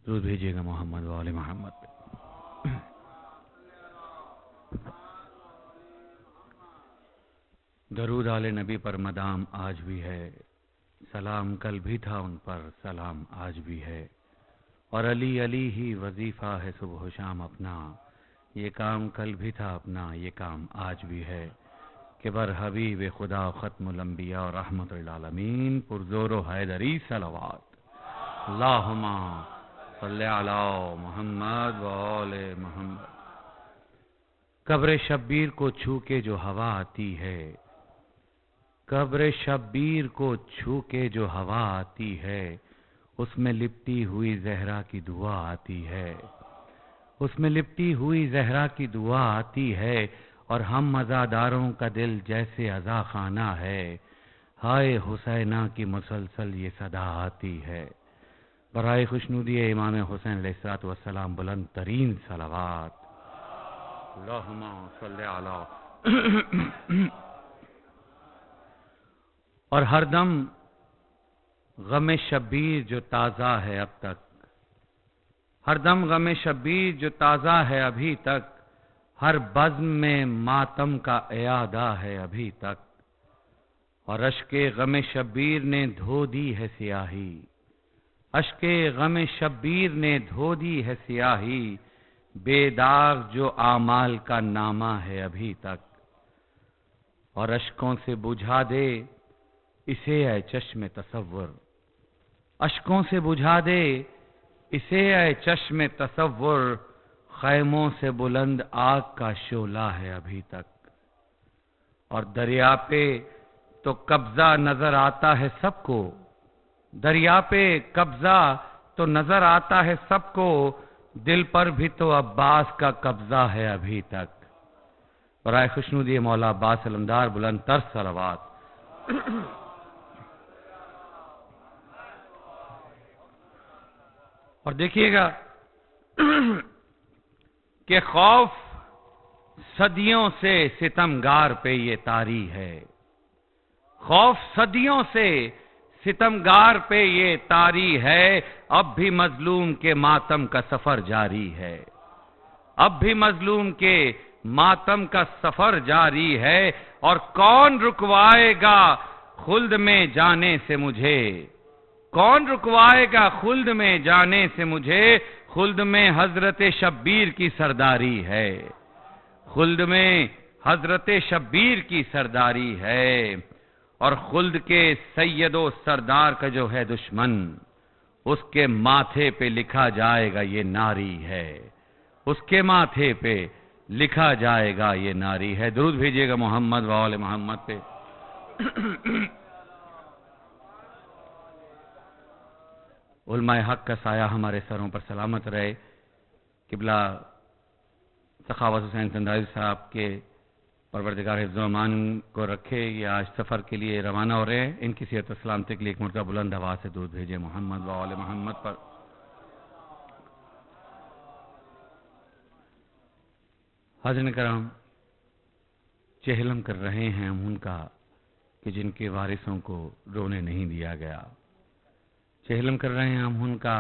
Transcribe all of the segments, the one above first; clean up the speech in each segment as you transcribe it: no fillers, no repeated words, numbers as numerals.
درود بھیجیے گا محمد و آل محمد پہ۔ درود آل نبی پر مدام آج بھی ہے، سلام کل بھی تھا ان پر، سلام آج بھی ہے، اور علی علی ہی وظیفہ ہے صبح و شام اپنا، یہ کام کل بھی تھا اپنا، یہ کام آج بھی ہے، کہ بر حبیب خدا ختم الانبیاء اور رحمت للعالمین پرزور و حیدری صلوات، اللہم صلی علی محمد و آل محمد۔ قبر شبیر کو چھو کے جو ہوا آتی ہے، قبر شبیر کو چھو کے جو ہوا آتی ہے، اس میں لپٹی ہوئی زہرا کی دعا آتی ہے، اس میں لپٹی ہوئی زہرا کی دعا آتی ہے، اور ہم مزاداروں کا دل جیسے عزا خانہ ہے، ہائے حسینہ کی مسلسل یہ صدا آتی ہے۔ برائے خوشنودی امام حسین علیہ السلام بلند ترین صلوات، اللہم صلی علی۔ اور ہر دم غم شبیر جو تازہ ہے اب تک، ہر دم غم شبیر جو تازہ ہے ابھی تک، ہر بزم میں ماتم کا اعادہ ہے ابھی تک، اور اشک غم شبیر نے دھو دی ہے سیاہی، اشک غم شبیر نے دھو دی ہے سیاہی، بے داغ جو اعمال کا نامہ ہے ابھی تک، اور اشکوں سے بجھا دے اسے اے چشم تصور، اشکوں سے بجھا دے اسے اے چشم تصور، خیموں سے بلند آگ کا شعلہ ہے ابھی تک، اور دریا پہ تو قبضہ نظر آتا ہے سب کو، دریا پہ قبضہ تو نظر آتا ہے سب کو، دل پر بھی تو عباس کا قبضہ ہے ابھی تک۔ برائے خوشنودی مولا عباس علمدار بلند تر صلوات۔ اور دیکھیے گا کہ خوف صدیوں سے ستمگار پہ یہ طاری ہے، خوف صدیوں سے ستمگار پہ یہ طاری ہے، اب بھی مظلوم کے ماتم کا سفر جاری ہے، اب بھی مظلوم کے ماتم کا سفر جاری ہے، اور کون رکوائے گا خلد میں جانے سے مجھے، کون رکوائے گا خلد میں جانے سے مجھے، خلد میں حضرت شبیر کی سرداری ہے، خلد میں حضرت شبیر کی سرداری ہے، اور خلد کے سید و سردار کا جو ہے دشمن، اس کے ماتھے پہ لکھا جائے گا یہ ناری ہے، اس کے ماتھے پہ لکھا جائے گا یہ ناری ہے۔ درود بھیجیے گا محمد و آل محمد پہ۔ علماء حق کا سایہ ہمارے سروں پر سلامت رہے۔ قبلہ سخاوت حسین زندائی صاحب کے پروردگار حفظ و امان کو رکھے، یہ آج سفر کے لیے روانہ ہو رہے ہیں، ان کی صحت و سلامتی کے لیے ایک مرتبہ بلند آواز سے درود بھیجے محمد و آل محمد پر۔ حاضرین کرام، چہلم کر رہے ہیں ہم ان کا کہ جن کے وارثوں کو رونے نہیں دیا گیا، چہلم کر رہے ہیں ہم ان کا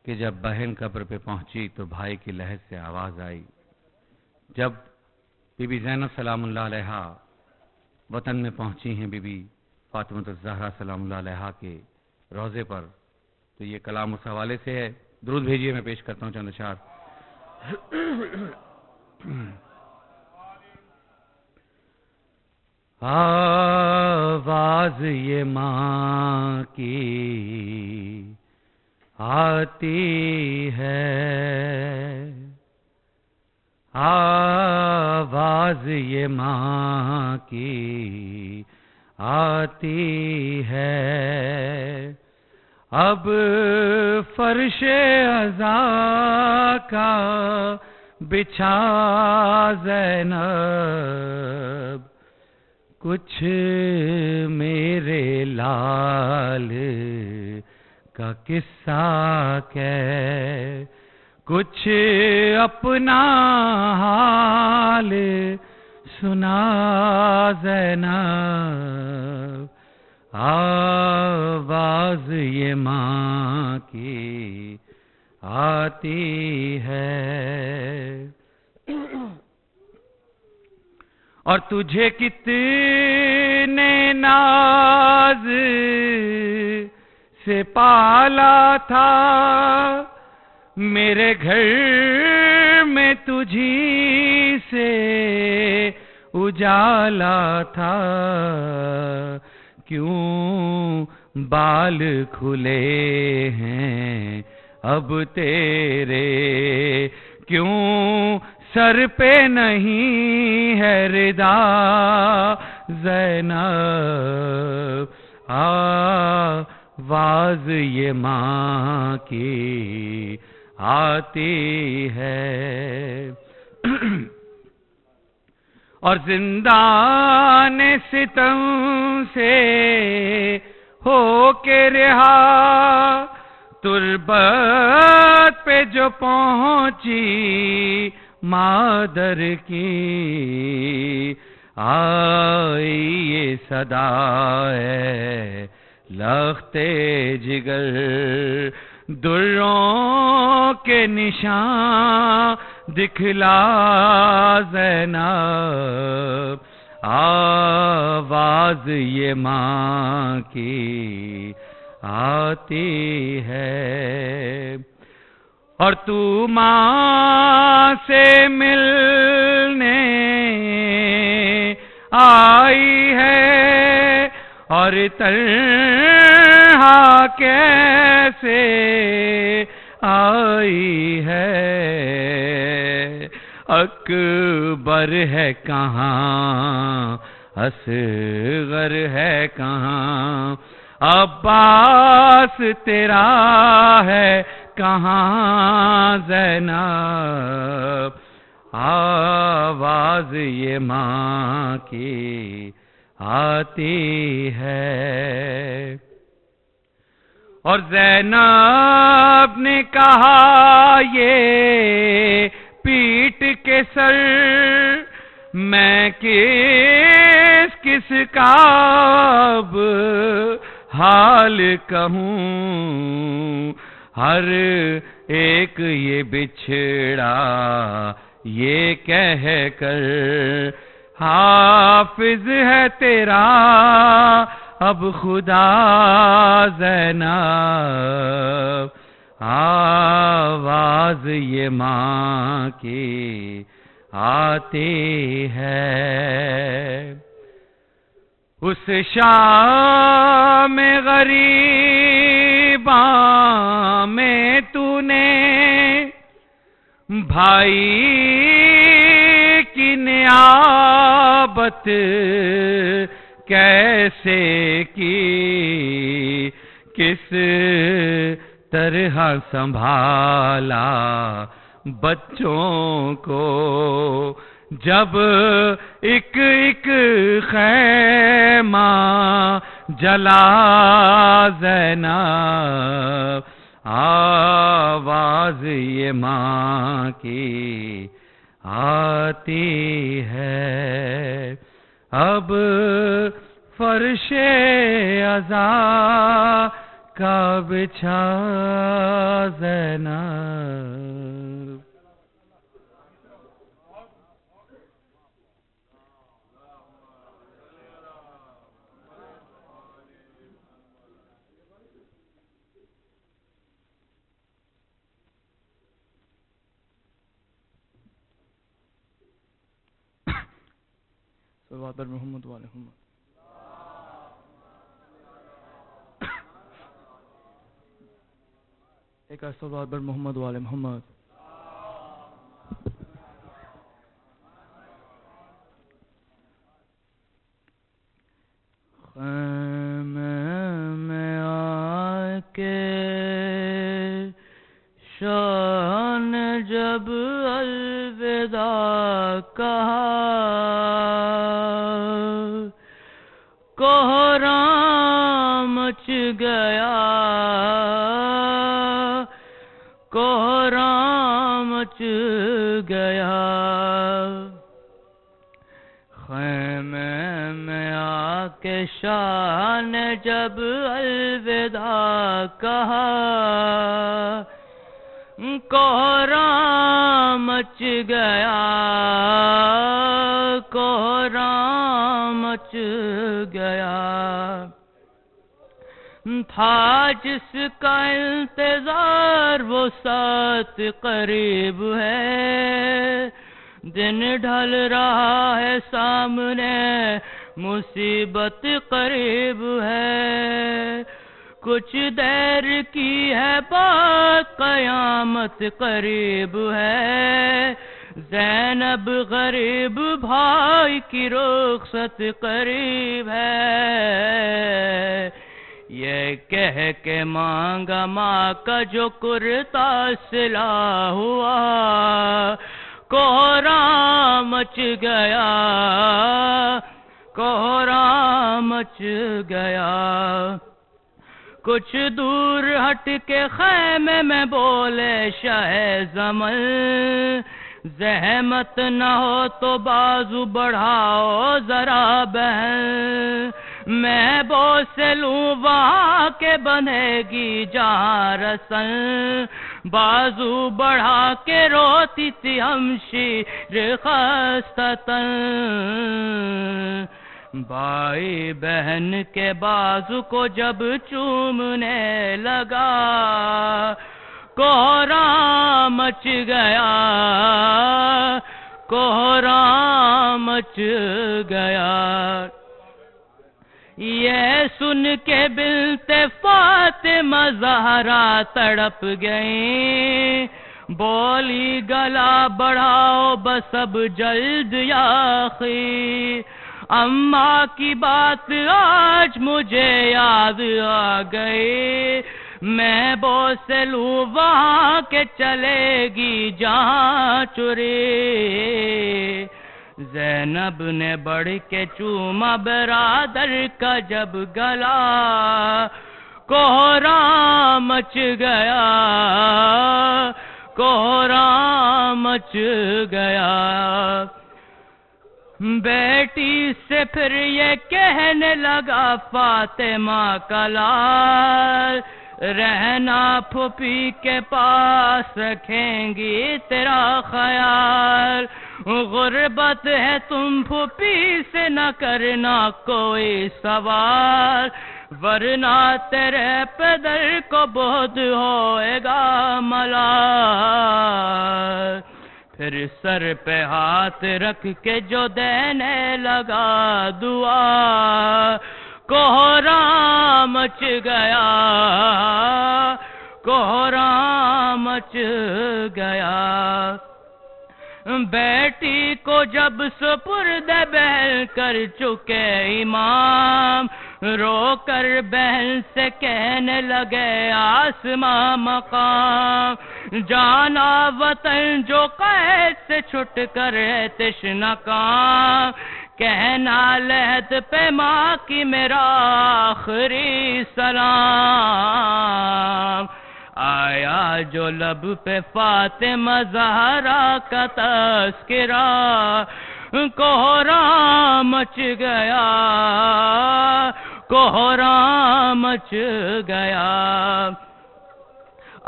کہ جب بہن قبر پہ پہنچی تو بھائی کی لہج سے آواز آئی، جب بی بی زینب سلام اللہ علیہا وطن میں پہنچی ہیں بی بی فاطمہ الزہرا سلام اللہ علیہا کے روضے پر، تو یہ کلام اس حوالے سے ہے، درود بھیجیے، میں پیش کرتا ہوں چند اشعار۔ آواز یہ ماں کی آتی ہے، آواز یہ ماں کی آتی ہے، اب فرش عزا کا بچھا زینب، کچھ میرے لال کا قصہ کہ کچھ اپنا حال سنا زینب، آواز یہ ماں کی آتی ہے. اور تجھے کتنے ناز سے پالا تھا، میرے گھر میں تجھی سے اجالا تھا. کیوں بال کھلے ہیں اب تیرے، کیوں سر پہ نہیں ہے ردا زینب. آواز یہ ماں کی آتی ہے. اور زندان ستم سے ہو کے رہا، تربت پہ جو پہنچی مادر کی، آئی یہ صدا ہے لخت جگر، دروں کے نشان دکھلا زینب. آواز یہ ماں کی آتی ہے. اور تو ماں سے ملنے آئی ہے، اور تنہا کیسے آئی ہے. اکبر ہے کہاں، اصغر ہے کہاں، عباس تیرا ہے کہاں زینب. آواز یہ ماں کی آتی ہے. اور زینب نے کہا یہ پیٹ کے سر میں کس کا اب حال کہوں. ہر ایک یہ بچھڑا یہ کہہ کر، حافظ ہے تیرا اب خدا زینب. آواز یہ ماں کی آتی ہے. اس شام غریباں میں تو نے بھائی کی نیابت کیسے کی، کس طرح سنبھالا بچوں کو، جب ایک ایک خیمہ جلا زینب. آواز یہ ماں کی آتی ہے. اب فرش عزا کا بچھا زینب. صلوات بر محمد و آل محمد. ایک صلوات بر محمد و آل محمد. خیمے میں آ کے شاہ نے جب الوداع کہا، کوہرام مچ گیا، کوہرام مچ گیا. خیمے میں آ کے شاہ نے جب الوداع کہا، کوہرا مچ گیا، کوہرا مچ گیا، تھا جس کا انتظار وہ ساتھ قریب ہے، دن ڈھل رہا ہے سامنے مصیبت قریب ہے، کچھ دیر کی ہے بات قیامت قریب ہے، زینب غریب بھائی کی رخصت قریب ہے، یہ کہہ کے مانگا ماں کا جو کرتا سلا ہوا، کوہرا مچ گیا، کوہرا مچ گیا، کچھ دور ہٹ کے خیمے میں بولے شاہ زمن، زحمت نہ ہو تو بازو بڑھاؤ ذرا بہن، میں بوسے لوں وہاں کے بندھے گی جہاں رسن، بازو بڑھا کے روتی تھی ہمشیر خستہ تن، بھائی بہن کے بازو کو جب چومنے لگا، کوہرا مچ گیا، کوہرا مچ گیا، یہ سن کے بنت فاطمہ زہرا تڑپ گئی، بولی گلا بڑھاؤ بس اب جلد یا اخی، اماں کی بات آج مجھے یاد آ گئی، میں بوسے لوں وہاں کے چلے گی جہاں چری، زینب نے بڑھ کے چوما برادر کا جب گلا، کوہرا مچ گیا، کوہرا مچ گیا، بیٹی سے پھر یہ کہنے لگا فاطمہ کا لال، رہنا پھوپھی کے پاس رکھیں گی تیرا خیال، غربت ہے تم پھوپھی سے نہ کرنا کوئی سوال، ورنہ تیرے پدر کو بہت ہوئے گا ملال، پھر سر پہ ہاتھ رکھ کے جو دینے لگا دعا، کوہرا مچ گیا، کوہرا مچ گیا، بیٹی کو جب سپرد بہل کر چکے امام، رو کر بہن سے کہنے لگے آسماں مقام، جانا وطن جو قید سے چھٹ کر ہے تشنہ کام، کہنا لحد پہ ماں کی میرا آخری سلام، آیا جو لب پہ فاطمہ زہرا کا تذکرہ، کوہرا مچ گیا، کوہرا مچ گیا،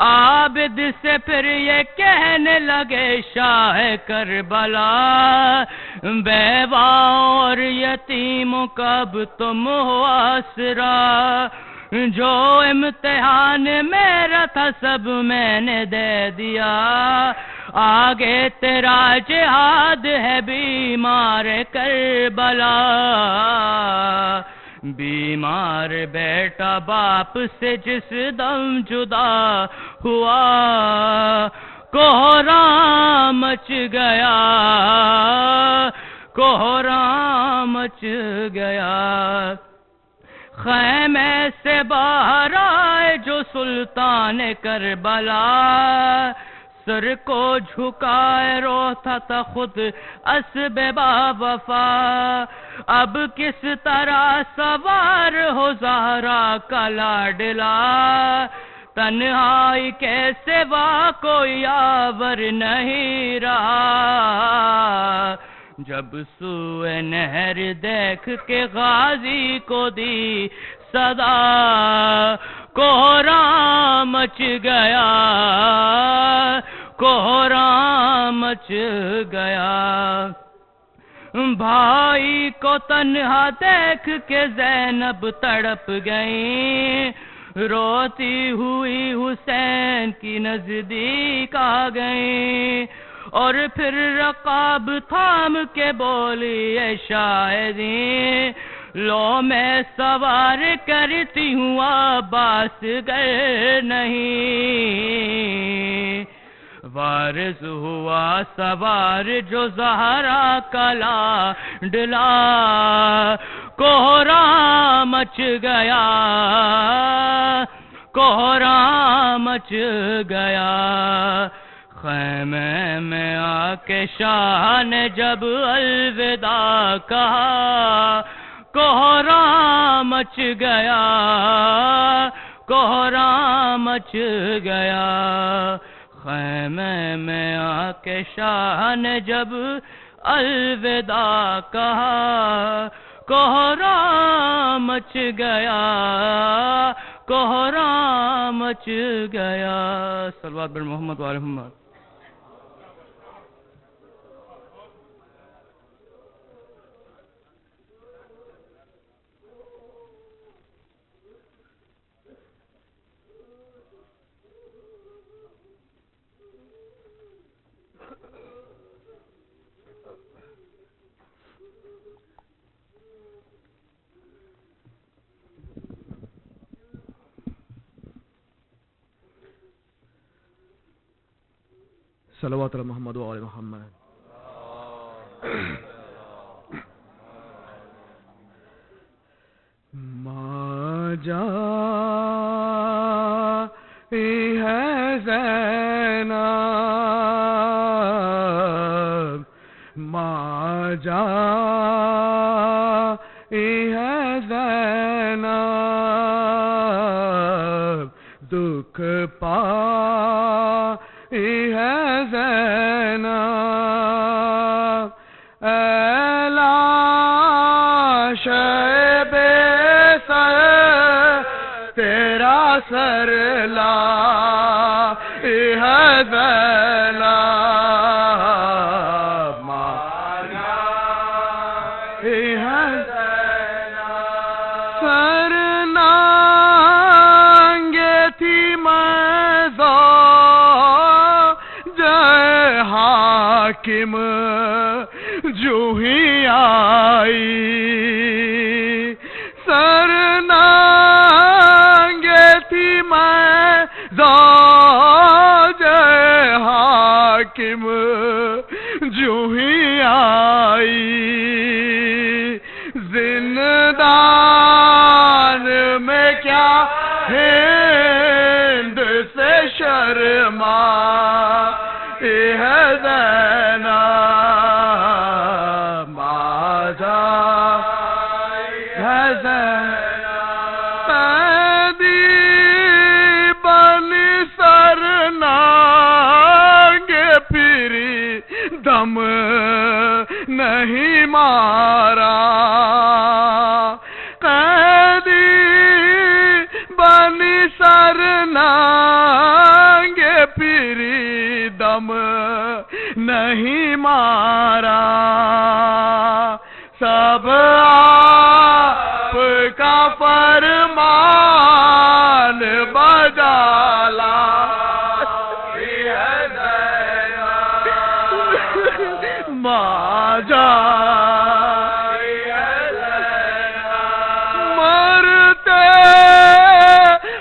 عابد سے پھر یہ کہنے لگے شاہ کربلا، بیوہ اور یتیموں کا اب تم ہو آسرا، جو امتحان میرا تھا سب میں نے دے دیا، آگے تیرا جہاد ہے بیمار کربلا، بیمار بیٹا باپ سے جس دم جدا ہوا، کوہرا مچ گیا، کوہرا مچ گیا، خیمے سے باہر آئے جو سلطان کربلا، سر کو جھکائے روتا تھا خود اسب با وفا، اب کس طرح سوار ہو زہرا کا لاڈلا، تنہائی کے سوا کوئی یاور نہیں رہا، جب سوئے نہر دیکھ کے غازی کو دی صدا، کوہرا مچ گیا، مچ گیا بھائی کو تنہا دیکھ کے زینب تڑپ گئی روتی ہوئی حسین کی نزدیک آ گئی اور پھر رقاب تھام کے بولی اے شاہدین لو میں سوار کرتی ہوں عباس گر نہیں وارث ہوا سوار جو زہرا کلا ڈلا کوہرام مچ گیا کوہرام مچ گیا خیمے میں آ کے شاہ نے جب الوداع کہا کوہرام مچ گیا کوہرام مچ گیا خیمے میں آ کے شاہ نے جب الوداع کہا کوہرام مچ گیا کوہرام مچ گیا صلوات بر محمد و آل محمد صلوات علی محمد و آل محمد ماں جائی ہے زینب ماں جائی ہے زینب دکھ پائی ہے زینب اے لاش بے سر تیرا سر لائی ہے زینب ماں جائی ہے زینب سر ننگے تھی میں حاکم جو ہی آئی سر ننگے تھی میں زوج حاکم جو ہی آئی زندان میں کیا ہند سے شرما ہے زینب ماں جائی ہے زینب قیدی بنی سر ننگے پھری دم نہیں مارا قیدی بنی سر ننگے پھری دم نہیں مارا سب آپ کا فرمان بجالا ماں جائی مرتے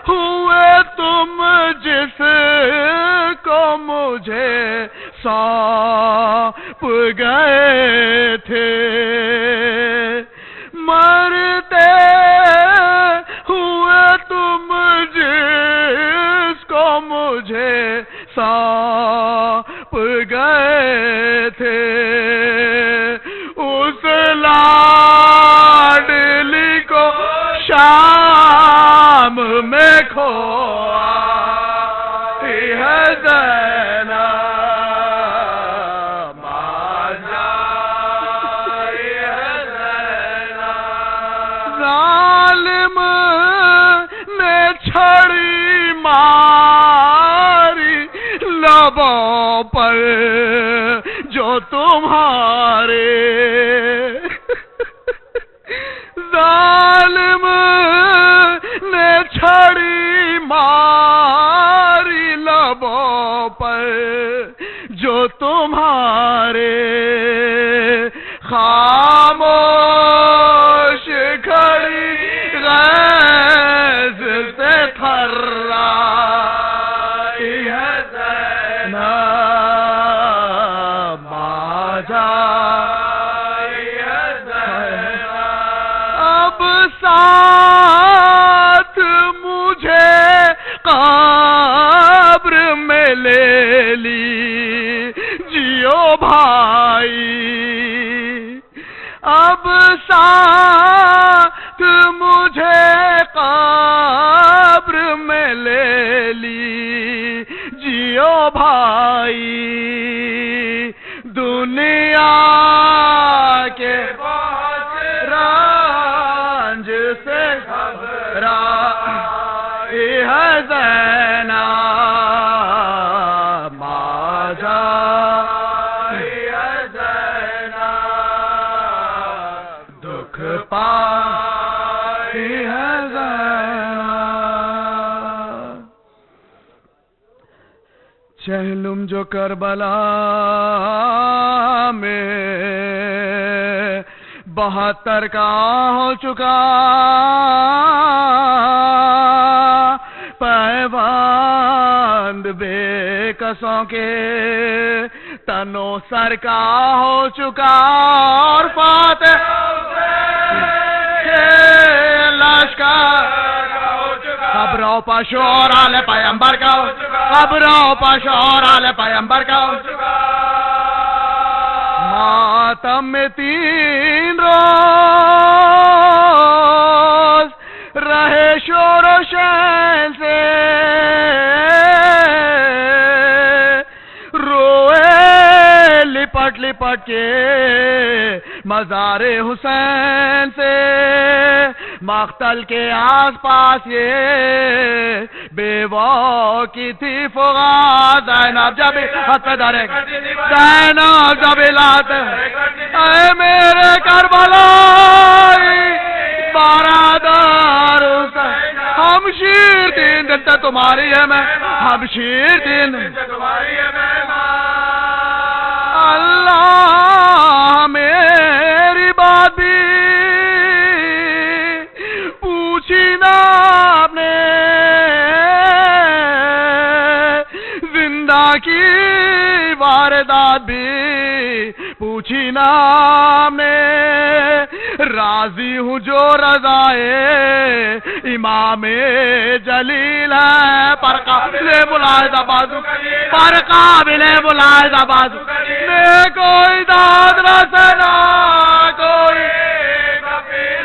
ہوئے تم جس کو مجھے سونپ گئے تھے مرتے ہوئے تم جس کو مجھے سونپ گئے تھے اس لاڈلی کو شام میں کھویا ہے زینب ماں جائی ہے زینب ظالم نے چھڑی ماری لبوں پر جو تمہارے ظالم نے چھڑی ماری لبوں پر جو تمہارے خاموش کھڑی غیظ سے تھر رہی ہے زینب باجا اب ساتھ مجھے قبر میں لے لی جیو بھائی اب ساتھ مجھے قبر میں لے لی جیو بھائی دنیا کے رنج سے گھبرائی ہے زینب باجا دکھ پائی ہے زینب چہلم جو کربلا میں 72 کا ہو چکا پیوند بے کسوں کے تنو سر کا ہو چکا اور فاتح لشکر خبروں پر شور آل پیمبر کا خبروں پر شور آل پیمبر کا ماتم میں 3 روز رہے شور و شین سے روئے لپٹ لپٹ کے مزار حسین سے مقتل کے آس پاس یہ بیوہ کی تھی فغاد زینب جب ہاتھ پہ دھرے زینب جب لاتے اے میرے کربلائی بارادار حسین ہمشیر دین دلتا تمہاری ہے میں ہمشیر دین دلتا تمہاری ہے میں اللہ میری بات بھی پوچھی نا آپ نے زندہ کی واردات بھی پوچھی نا آپ نے راضی ہوں جو رضائے امام جلیل ہے پر قابل ملاحظہ بازو پر قابل ملاحظہ بازو میں کوئی داد رسنا کوئی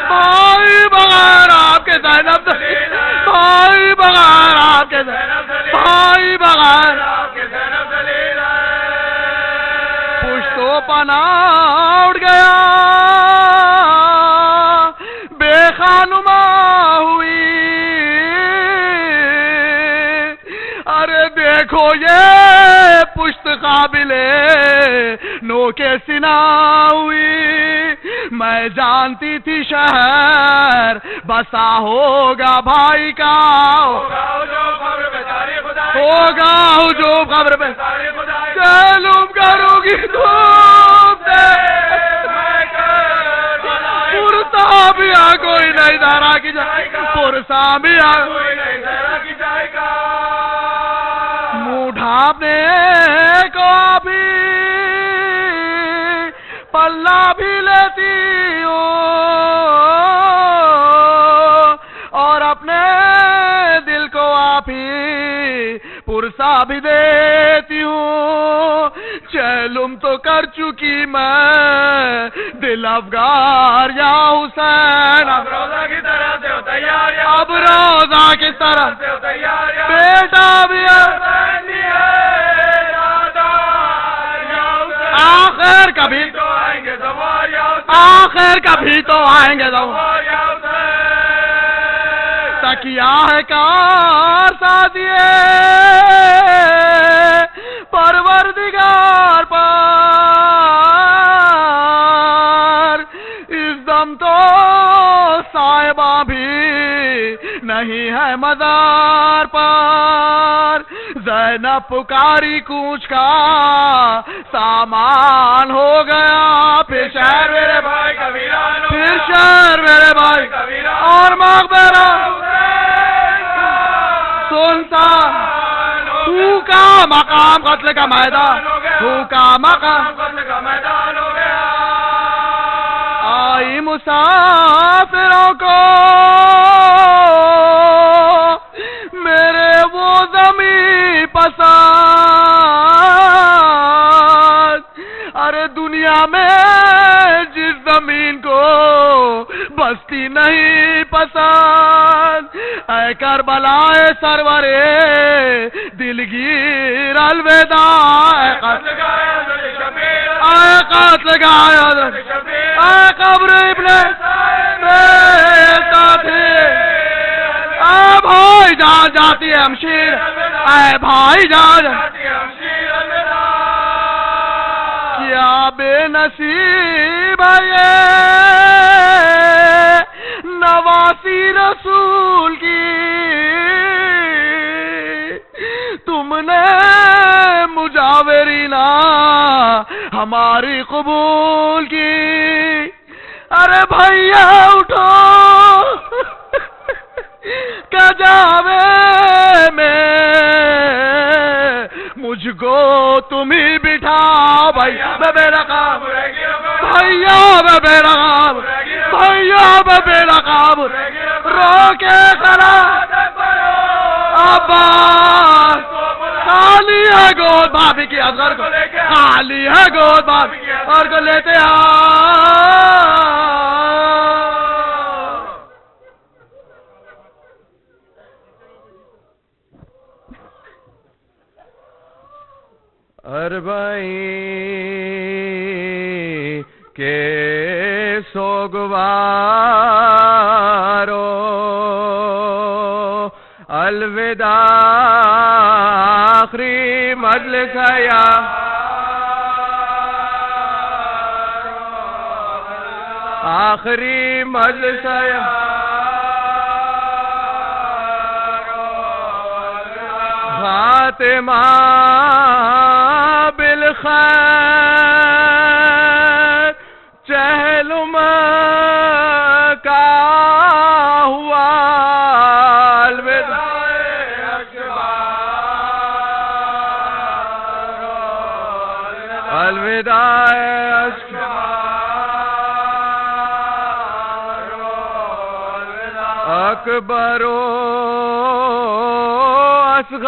بھائی بغیر آپ کے زینب بھائی بغیر آپ کے بھائی بغیر پشتو پناہ اٹھ گیا بے خانما ہوئی ارے دیکھو یہ پشت قابل نو کے سنا ہوئی میں جانتی تھی شہر بسا ہوگا بھائی کا ہوگا جو خبر پہ چلوم کروں گی دھوپ پرسا بھی آ کوئی نہیں دارا کی جائے گا پرسا بھی آ کوئی نہیں دارا کی جائے گا منہ ڈھانپنے کو بھی پلہ بھی لیتی ہوں اور اپنے دل کو آپ ہی پرسا بھی دیتی ہوں چلم تو کر چکی میں دل افگار یا حسین اب روزہ کی طرح سے ہو تیار اب روزہ کی طرح سے ہو تیار بیٹا بھی آخر کبھی تو آئیں گے آخر کبھی تو آئیں گے تکیہ ہے کار ساتھیے ہے مزار پر، زینب پکاری کوچ کا سامان ہو گیا، پھر شہر میرے بھائی کبیران، پھر شہر میرے بھائی کبیران، اور مقبرہ سنتا تو کا مقام قتل کا میدان، تو کا مقام قتل کا میدان ہو گیا۔ آئی مسافروں کو میرے وہ زمین پسند، ارے دنیا میں جس زمین کو بستی نہیں پسند، اے کربلا سرورے دلگیر الوداع، اے قتل گایا اے قبر ابن ساتھی، اے بھائی جان جاتی ہے ہمشیر، اے بھائی جان کیا بے نصیب ہے یہ نواسی رسول کی، تم نے مجاورینہ ہماری قبول کی، ارے بھیا اٹھو کجاوے میں مجھ کو تم ہی بٹھاؤ، بھیا میں بے رقاب، بھیا میں بے رقاب، بھیا میں بے رقاب، رو کے کھڑا عباس، خالی ہے گود بھابھی کی اصغر کو، خالی ہے گود بھابھی کی اصغر کو لیتے آ۔ اربعین کے سوگوارو الوداع، آخری مجلس ہے یا آخری مجلس ہے یا خاتمہ بالخیر، چہلم کا ہوا الوداع، الوداع اکبر و اصغر،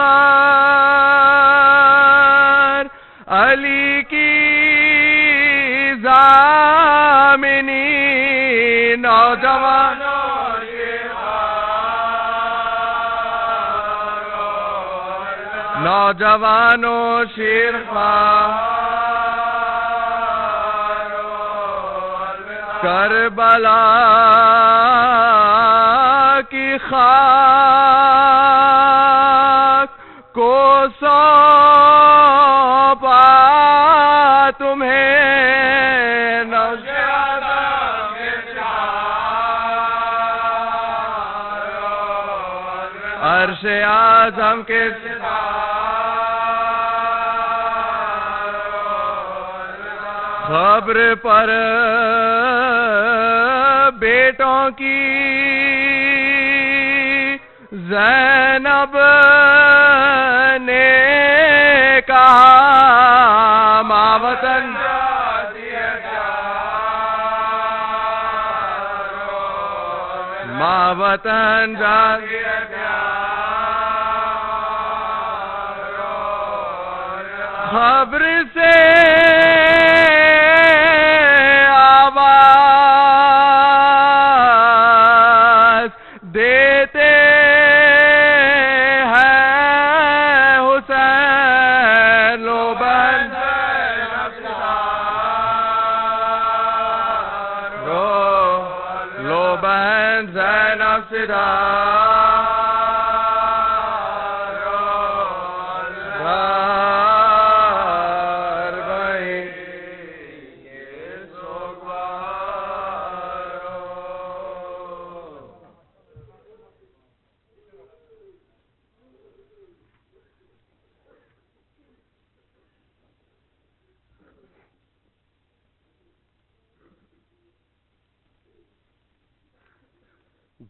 علی کی ضامنی نوجوانوں شیرخوار، کربلا کی خاک کو سونپا تمہیں، عرش اعظم کے خبر پر بیٹوں کی زینب نے کہا، ماں وطن ماں وطن خبر سے آواز دیتے ہیں حسین، لو بہن لو بہن زینب صدار،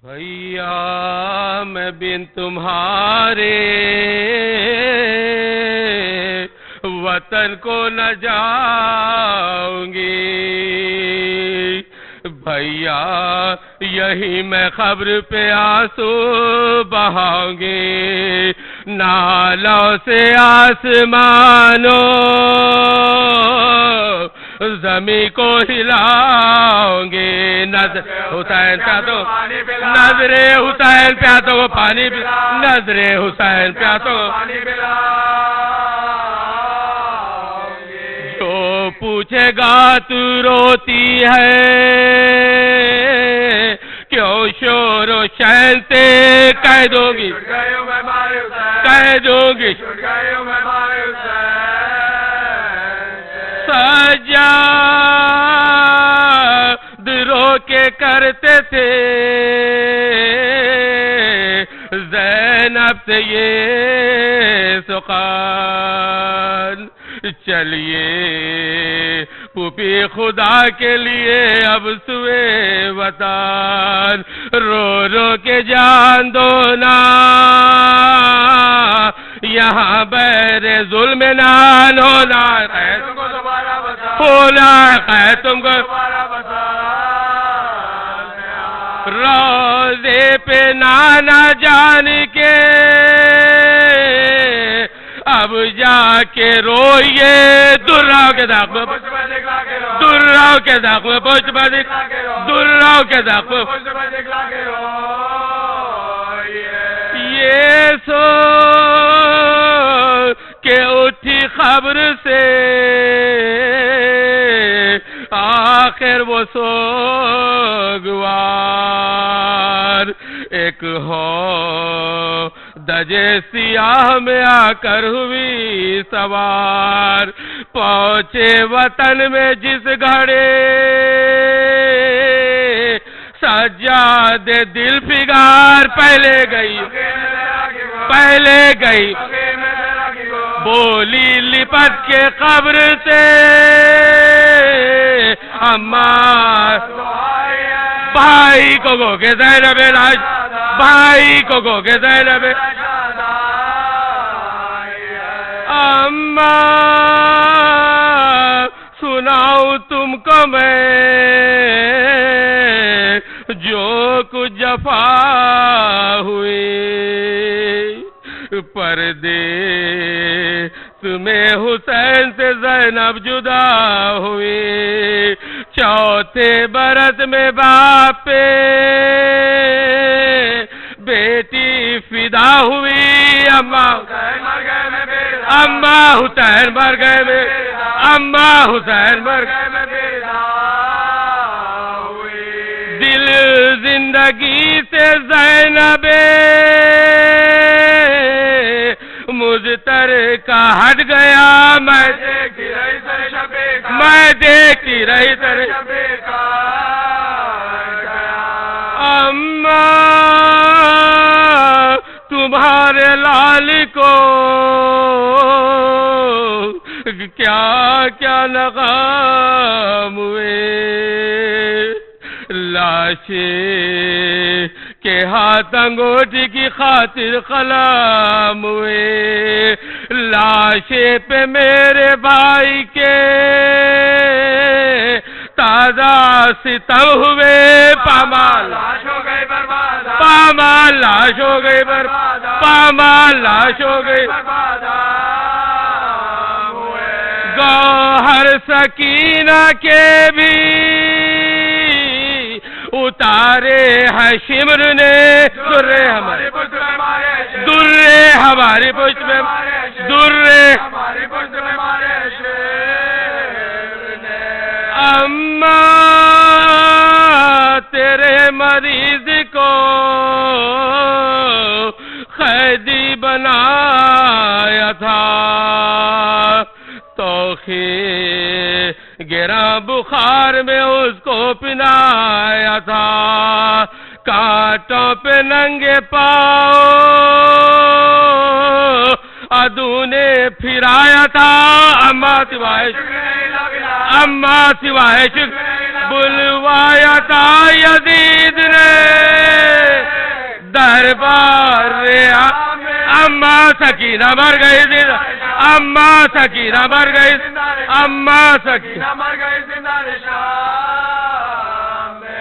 بھیا میں بن تمہارے وطن کو نہ جاؤں گی، بھیا یہی میں قبر پہ آنسو بہاؤں گی، نالوں سے آسمانوں زمین کو ہلاؤں گے، نظر حسین پہ تو نظر حسین پہ تو پانی نظر حسین پہ تو جو پوچھے گا تو روتی ہے کیوں شور و شین سے کہہ دو گی سجاد رو کے کرتے تھے زینب سے یہ سخن، چلیے پھوپھی خدا کے لیے اب سوئے وطن، رو رو کے جان دو نا یہاں بیر ظلم نان ہونا ہے تم کو روزے پہ نانا جان کے اب جا کے روئیے دراؤ کے داغ میں دراؤ کے داغ میں دراؤ کے داغ میں یہ سو کہ اٹھی خبر سے آخر وہ سوگوار، ایک ہو دجے سیاہ میں آ کر ہوئی سوار، پہنچے وطن میں جس گھڑے سجاد دل فگار پہلے گئی بولی لپٹ کے قبر سے اماں بھائی کو گو کے زینب لاش بھائی کو گو کے زینب اماں سناؤں تم کو میں جو کچھ جفا ہوئی، پردے تمہیں حسین سے زینب جدا ہوئی، چوتھے برس میں باپ پہ بیٹی فدا ہوئی، اماں حسین مر گئے میں اماں حسین مر گئے میں دل زندگی سے زینب مجھتر کا ہٹ گیا، میں دیکھتی رہی سر اماں تمہارے لال کو کیا کیا نغم ہوئے، لاشیں کے ہاتھ انگوٹھی کی خاطر قلم ہوئے، لاشیں پہ میرے بھائی کے تازہ ستم ہوئے، پامال لاش ہو گئی برباد، پامال لاش ہو گئی برباد، پامال لاش ہو گئی برباد، گوہر سکینہ کے بھی اتارے ہے شمر نے، درے ہماری پشت میں مارے، درے ہماری پشت میں درے ہماری پشت میں مارے شیر نے، اماں تیرے مریض کو قیدی بنایا تھا، توخی گرا بخار میں اس کو پنایا تھا، کانٹوں پہ ننگے پاؤں عدو نے پھرایا تھا، اماں سوائے شکر بلوایا تھا یزید نے، دربار اما سکینہ مر گئی زندہ، اما سکینہ مر گئی، اما سکینہ مر گئی زندہ شام میں۔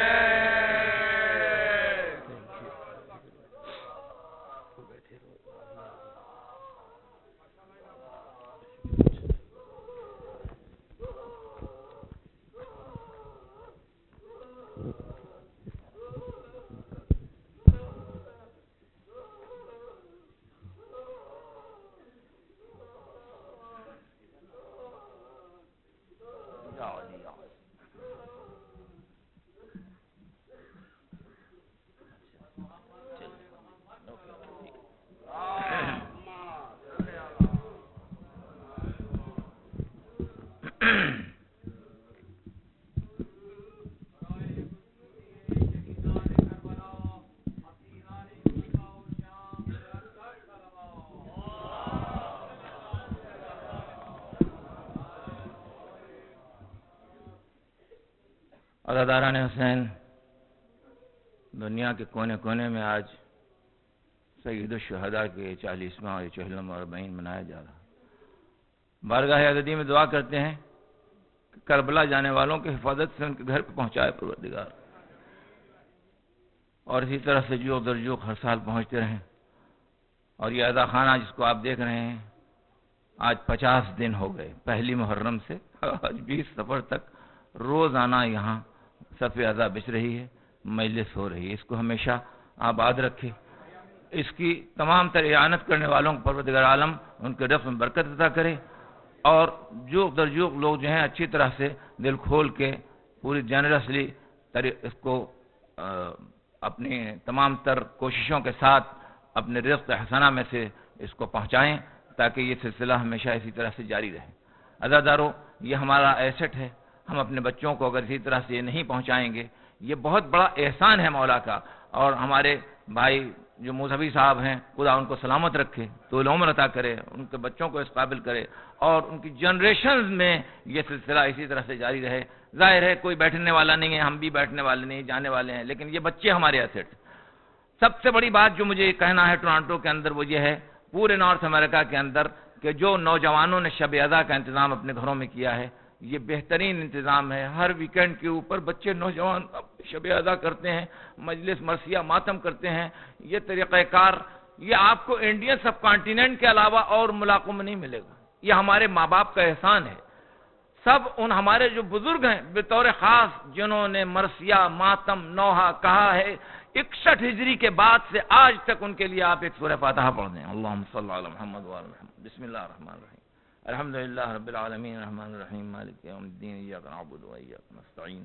عزاداران حسین، دنیا کے کونے کونے میں آج سید الشہداء کے 40واں اور 40واں اور 40 منایا جا رہا۔ بارگاہ عددی میں دعا کرتے ہیں کہ کربلا جانے والوں کی حفاظت سے ان کے گھر پہ پہنچائے پروردگار، اور اسی طرح سے جوق در جوق ہر سال پہنچتے رہیں۔ اور یہ عزا خانہ جس کو آپ دیکھ رہے ہیں، آج 50 دن ہو گئے، پہلی محرم سے آج 20 صفر تک روزانہ یہاں صف عزا بچ رہی ہے، مجلس ہو رہی ہے۔ اس کو ہمیشہ آباد رکھے، اس کی تمام تر اعانت کرنے والوں کو پروردگار عالم ان کے رزق میں برکت عطا کرے، اور جوق در جوق لوگ جو ہیں اچھی طرح سے دل کھول کے پوری جنرسلی اس کو اپنی تمام تر کوششوں کے ساتھ اپنے رزق حسنہ میں سے اس کو پہنچائیں، تاکہ یہ سلسلہ ہمیشہ اسی طرح سے جاری رہے۔ عزادارو، یہ ہمارا ایسٹ ہے، ہم اپنے بچوں کو اگر اسی طرح سے یہ نہیں پہنچائیں گے، یہ بہت بڑا احسان ہے مولا کا۔ اور ہمارے بھائی جو مذہبی صاحب ہیں، خدا ان کو سلامت رکھے، طول عمر عطا کرے، ان کے بچوں کو اس قابل کرے، اور ان کی جنریشنز میں یہ سلسلہ اسی طرح سے جاری رہے۔ ظاہر ہے کوئی بیٹھنے والا نہیں ہے، ہم بھی بیٹھنے والے نہیں، جانے والے ہیں، لیکن یہ بچے ہمارے ایسٹ۔ سب سے بڑی بات جو مجھے کہنا ہے ٹورانٹو کے اندر وہ یہ ہے، پورے نارتھ امریکہ کے اندر، کہ جو نوجوانوں نے شب عزا کا انتظام اپنے گھروں میں کیا ہے، یہ بہترین انتظام ہے۔ ہر ویکنڈ کے اوپر بچے نوجوان شب عزا کرتے ہیں، مجلس مرثیہ ماتم کرتے ہیں۔ یہ طریقہ کار یہ آپ کو انڈین سب کانٹیننٹ کے علاوہ اور ملاقوں میں نہیں ملے گا۔ یہ ہمارے ماں باپ کا احسان ہے۔ سب ان ہمارے جو بزرگ ہیں بطور خاص، جنہوں نے مرثیہ ماتم نوحہ کہا ہے، 61 ہجری کے بعد سے آج تک ان کے لیے آپ ایک سورہ فاتحہ پڑھ دیں۔ اللہم صلی علی محمد وعلی محمد۔ بسم اللہ الرحمن الرحیم، الحمدللہ رب العالمین الرحمن الرحیم مالک یوم الدین، ایاک نعبد و ایاک نستعین،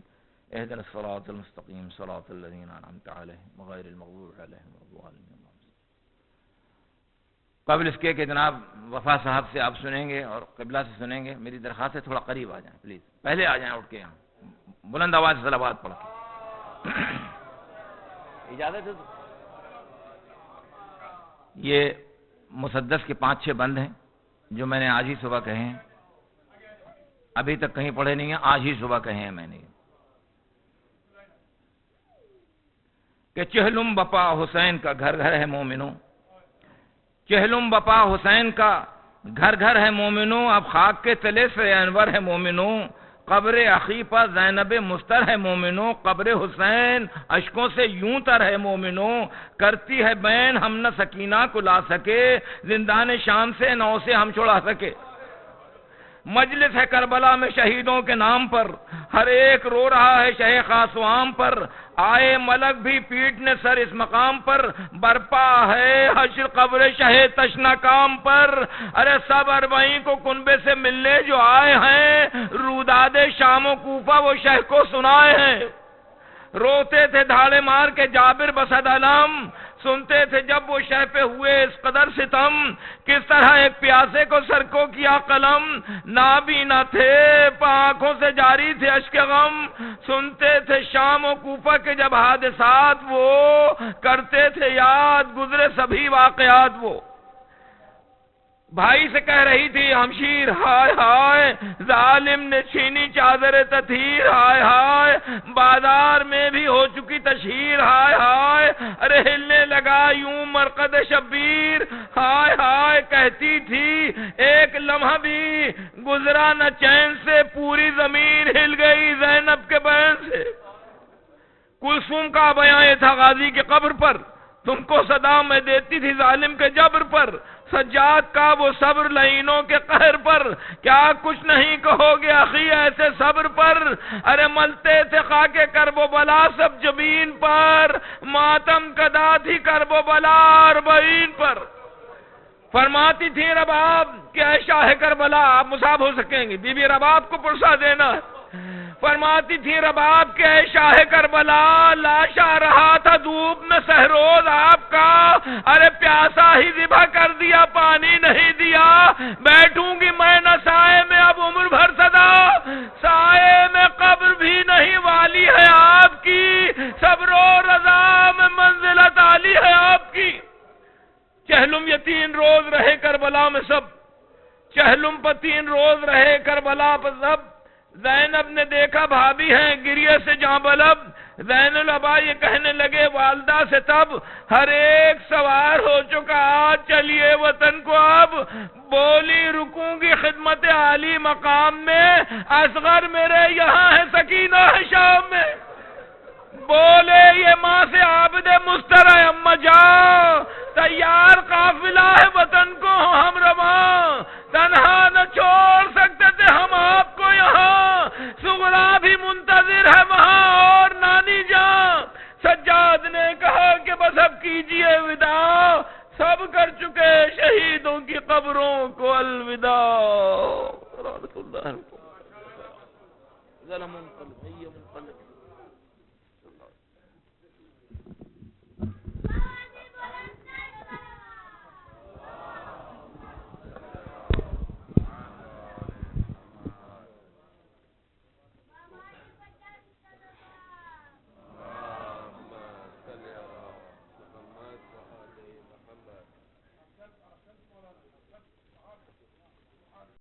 اہدنا الصراط المستقیم صراط الذین انعمت علیہم غیر المغضوب علیہم ولا الضالین۔ قبل اس کے کہ جناب وفا صاحب سے آپ سنیں گے اور قبلہ سے سنیں گے، میری درخواست ہے تھوڑا قریب آ جائیں پلیز، پہلے آ جائیں اٹھ کے یہاں بلند آواز سے صلوات پڑھ کے۔ اجازت ہے تو یہ مسدس کے 5-6 بند ہیں جو میں نے آج ہی صبح کہے ہیں، ابھی تک کہیں پڑھے نہیں ہیں، آج ہی صبح کہے ہیں میں نے، کہ چہلم بپا حسین کا گھر گھر ہے مومنوں، چہلم بپا حسین کا گھر گھر ہے مومنوں، اب خاک کے تلے سے انور ہے مومنوں، قبر عقیفہ زینب مستر ہے مومنوں، قبر حسین اشکوں سے یوں تر ہے مومنوں، کرتی ہے بین ہم نہ سکینہ کو لا سکے، زندان شام سے نہ اسے ہم چھڑا سکے۔ مجلس ہے کربلا میں شہیدوں کے نام پر، ہر ایک رو رہا ہے شہ خاصوام پر، آئے ملک بھی پیٹنے سر اس مقام پر، برپا ہے حشر قبر شہ تشنا کام پر، ارے سب اربعین کو کنبے سے ملنے جو آئے ہیں، روداد شام و کوفہ وہ شہ کو سنائے ہیں، روتے تھے دھاڑے مار کے جابر بسد علم، سنتے تھے جب وہ شہ پہ ہوئے اس قدر ستم، کس طرح ایک پیاسے کو سر کو کیا قلم، نابینا تھے آنکھوں سے جاری تھے اشک غم، سنتے تھے شام و کوفہ کے جب حادثات، وہ کرتے تھے یاد گزرے سبھی واقعات، وہ بھائی سے کہہ رہی تھی ہمشیر ہائے ہائے ظالم نے چھینی چادر تطہیر ہائے ہائے بازار میں بھی ہو چکی تشہیر ہائے ہائے ارے ہلنے لگا یوں مرقد شبیر ہائے ہائے کہتی تھی ایک لمحہ بھی گزرا نہ چین سے پوری زمین ہل گئی زینب کے بیان سے کلثوم کا بیان یہ تھا غازی کے قبر پر تم کو صدا میں دیتی تھی ظالم کے جبر پر سجاد کا وہ صبر لعینوں کے قہر پر کیا کچھ نہیں کہو گے اخی ایسے صبر پر ارے ملتے تھے خاک کرب و بلا سب جبین پر ماتم کدا تھی کرب و بلا اربعین پر فرماتی تھی رباب کہ اے شاہ کربلا آپ مصاب ہو سکیں گے بی بی رباب کو پرسا دینا فرماتی تھی رباب کے شاہ کربلا لاشا رہا تھا دھوپ میں سہروز آپ کا ارے پیاسا ہی ذبح کر دیا پانی نہیں دیا بیٹھوں گی میں نہ سائے میں اب عمر بھر صدا سائے میں قبر بھی نہیں والی ہے آپ کی صبر و رضا میں منزلت عالی ہے آپ کی چہلم یہ 3 روز رہے کربلا میں سب چہلم پر 3 روز رہے کربلا پر سب زینب نے دیکھا بھابھی ہیں گریے سے جاں بلب زین العبا یہ کہنے لگے والدہ سے تب ہر ایک سوار ہو چکا آج چلیے وطن کو اب بولی رکوں گی خدمت عالی مقام میں اصغر میرے یہاں ہے سکینہ ہے شام میں بولے یہ ماں سے عابد مستر ہے اما جاؤ تیار قافلہ ہے وطن کو ہم رواں تنہا نہ چھوڑ سکتے تھے ہم آپ کو یہاں سغرا بھی منتظر ہے وہاں اور نانی جان سجاد نے کہا کہ بس اب کیجئے وداع سب کر چکے شہیدوں کی قبروں کو الوداع